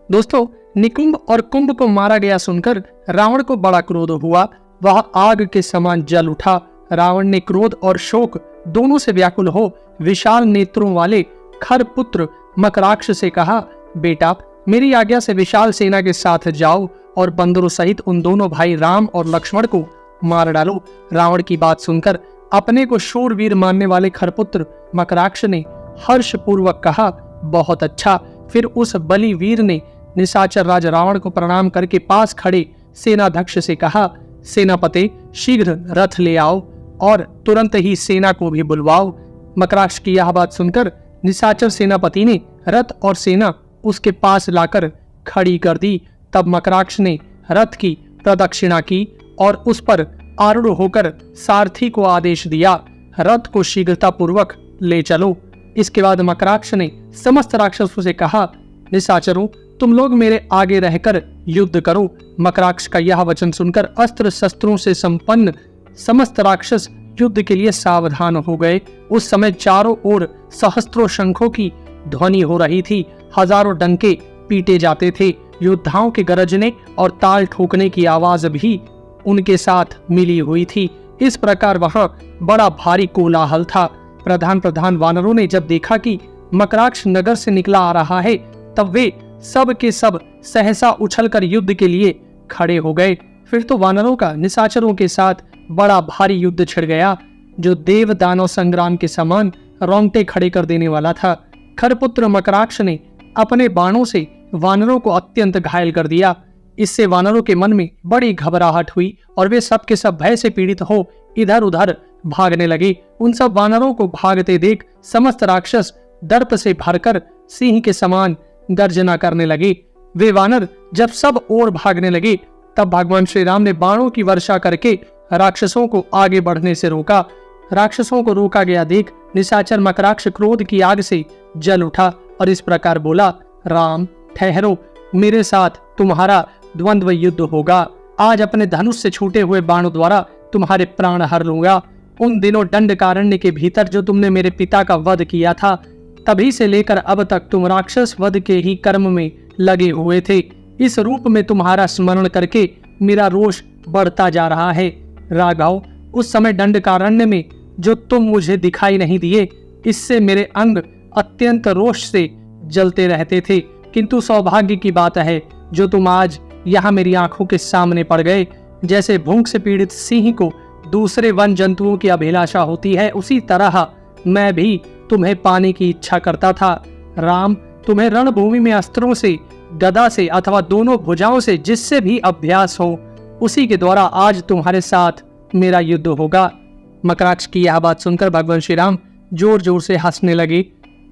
दोस्तों, निकुंभ और कुंभ को मारा गया सुनकर रावण को बड़ा क्रोध हुआ। वह आग के समान जल उठा। रावण ने क्रोध और शोक दोनों से व्याकुल हो विशाल नेत्रों वाले खरपुत्र मकराक्ष से कहा, बेटा, मेरी आज्ञा से विशाल सेना के साथ जाओ और बंदरों सहित उन दोनों भाई राम और लक्ष्मण को मार डालो। रावण की बात सुनकर अपने को शूरवीर मानने वाले खरपुत्र मकराक्ष ने हर्षपूर्वक कहा, बहुत अच्छा। फिर उस बलि वीर ने निशाचर राज रावण को प्रणाम करके पास खड़े सेनाध्यक्ष से कहा, सेनापति, शीघ्र रथ ले आओ और तुरंत ही सेना को भी बुलवाओ। मकराक्ष की यह बात सुनकर निशाचर सेनापति ने रथ और सेना उसके पास लाकर खड़ी कर दी। तब मकराक्ष ने रथ की प्रदक्षिणा की और उस पर आरूढ़ होकर सारथी को आदेश दिया, रथ को शीघ्रता पूर्वक ले चलो। इसके बाद मकराक्ष ने समस्त राक्षसों से कहा, निशाचरों, तुम लोग मेरे आगे रहकर युद्ध करो। मकराक्ष का यह वचन सुनकर अस्त्र शस्त्रों से संपन्न समस्त राक्षस युद्ध के लिए सावधान हो गए। उस समय चारों ओर सहस्त्रों शंखों की ध्वनि हो रही थी। हजारों डंके पीटे जाते थे। योद्धाओं के गरजने और ताल ठोकने की आवाज भी उनके साथ मिली हुई थी। इस प्रकार वहां बड़ा भारी कोलाहल था। प्रधान वानरों ने जब देखा कि मकराक्ष नगर से निकला आ रहा है, तब वे सब के सब सहसा उछलकर युद्ध के लिए खड़े हो गए। फिर तो वानरों का निशाचरों के साथ बड़ा भारी युद्ध छिड़ गया, जो देव दानव संग्राम के समान रोंगटे खड़े कर देने वाला था। खरपुत्र मकराक्ष ने अपने बाणों से वानरों को अत्यंत घायल कर दिया। इससे वानरों के मन में बड़ी घबराहट हुई और वे सब के सब भय से पीड़ित हो इधर उधर भागने लगे। उन सब वानरों को भागते देख समस्त राक्षस दर्प से भरकर सिंह के समान गर्जना करने लगे। वे वानर जब सब ओर भागने लगे, तब भगवान श्री राम ने बाणों की वर्षा करके राक्षसों को आगे बढ़ने से रोका। राक्षसों को रोका गया देख निशाचर मकराक्ष क्रोध की आग से जल उठा और इस प्रकार बोला, राम, ठहरो, मेरे साथ तुम्हारा द्वंद्व युद्ध होगा। आज अपने धनुष से छूटे हुए बाणों द्वारा तुम्हारे प्राण हर लूंगा। उन दिनों दंडकारण्य के भीतर जो तुमने मेरे पिता का वध किया था, तभी से लेकर अब तक तुम राक्षस वध के ही कर्म में लगे हुए थे। इस रूप में तुम्हारा स्मरण करके मेरा रोष बढ़ता जा रहा है। राघव, उस समय दंडकारण्य में जो तुम मुझे दिखाई नहीं दिए, इससे मेरे अंग अत्यंत रोष से जलते रहते थे। किंतु सौभाग्य की बात है जो तुम आज यहाँ मेरी आंखों के सामने पड़ गए। जैसे भूख से पीड़ित सिंह को दूसरे वन जंतुओं की अभिलाषा होती है, उसी तरह मैं भी तुम्हें पाने की इच्छा करता था। राम, तुम्हें रणभूमि में अस्त्रों से, गदा से अथवा दोनों भुजाओं से जिससे भी अभ्यास हो, उसी के द्वारा आज तुम्हारे साथ मेरा युद्ध होगा। मकराक्ष की यह बात सुनकर भगवान श्री राम जोर जोर से हंसने लगे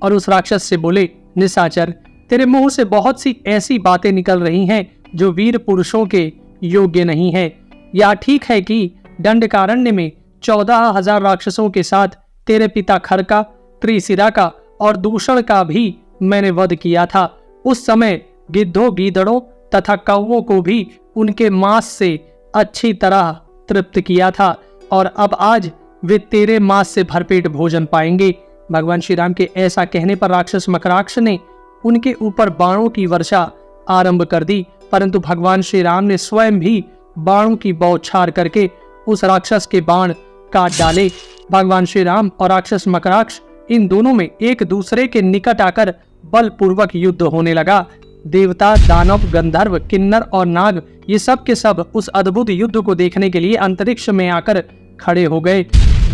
और उस राक्षस से बोले, निशाचर, तेरे मुंह से बहुत सी ऐसी बातें निकल रही हैं जो वीर पुरुषों के योग्य नहीं है। या ठीक है कि दंडकारण्य में 14,000 राक्षसों के साथ तेरे पिता खर का, त्रिशिरा का और दूषण का भी मैंने वध किया था। उस समय गिद्धों, गीदड़ों तथा कौवों को भी उनके मांस से अच्छी तरह तृप्त किया था और अब आज वे तेरे मांस से भरपेट भोजन पाएंगे। भगवान श्री राम के ऐसा कहने पर राक्षस मकराक्ष ने उनके ऊपर बाणों की वर्षा आरंभ कर दी, परंतु भगवान श्री राम ने स्वयं भी बाणों की बौछार करके उस राक्षस के बाण काट डाले। भगवान श्री राम और राक्षस मकराक्ष इन दोनों में एक दूसरे के निकट आकर बलपूर्वक युद्ध होने लगा। देवता, दानव, गंधर्व, किन्नर और नाग, ये सब के सब उस अद्भुत युद्ध को देखने के लिए अंतरिक्ष में आकर खड़े हो गए।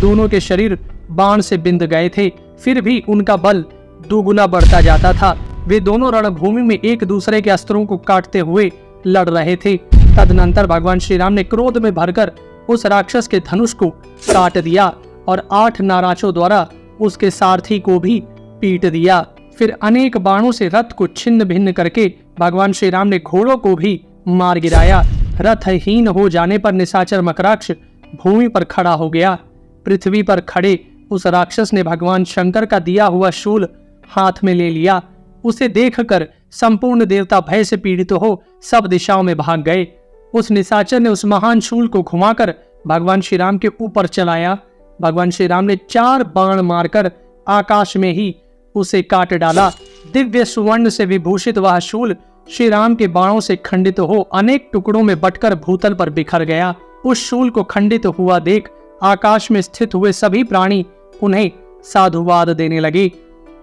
दोनों के शरीर बाण से बिंध गए थे, फिर भी उनका बल दुगुना बढ़ता जाता था। वे दोनों रणभूमि में एक दूसरे के अस्त्रों को काटते हुए लड़ रहे थे। तदनंतर भगवान श्री राम ने क्रोध में भरकर उस राक्षस के धनुष को काट दिया और 8 नाराजों द्वारा उसके सारथी को भी पीट दिया। फिर अनेक बाणों से रथ को छिन्न भिन्न करके भगवान श्री राम ने घोड़ों को भी मार गिराया। रथहीन हो जाने पर निशाचर मकराक्ष भूमि पर खड़ा हो गया। पृथ्वी पर खड़े उस राक्षस ने भगवान शंकर का दिया हुआ शूल हाथ में ले लिया। उसे देखकर संपूर्ण देवता भय से पीड़ित हो सब दिशाओं में भाग गए। उस निशाचर ने उस महान शूल को घुमाकर भगवान श्री राम के ऊपर चलाया। भगवान श्री राम ने 4 बाण मारकर आकाश में ही उसे काट डाला। दिव्य सुवर्ण से विभूषित वह शूल श्री राम के बाणों से खंडित हो अनेक टुकड़ों में बटकर भूतल पर बिखर गया। उस शूल को खंडित हुआ देख आकाश में स्थित हुए सभी प्राणी उन्हें साधुवाद देने लगे।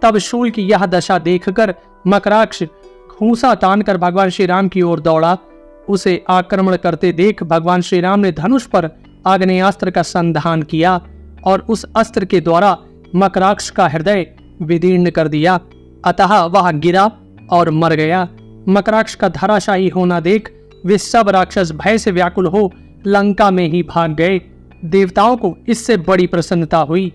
तब शूल की यह दशा देखकर मकराक्ष घूंसा तानकर भगवान श्री राम की ओर दौड़ा। उसे आक्रमण करते देख भगवान श्री राम ने धनुष पर आग्नेयास्त्र का संधान किया और उस अस्त्र के द्वारा मकराक्ष का हृदय विदीर्ण कर दिया। अतः वह गिरा और मर गया। मकराक्ष का धराशायी होना देख वे सब राक्षस भय से व्याकुल हो लंका में ही भाग गए। देवताओं को इससे बड़ी प्रसन्नता हुई।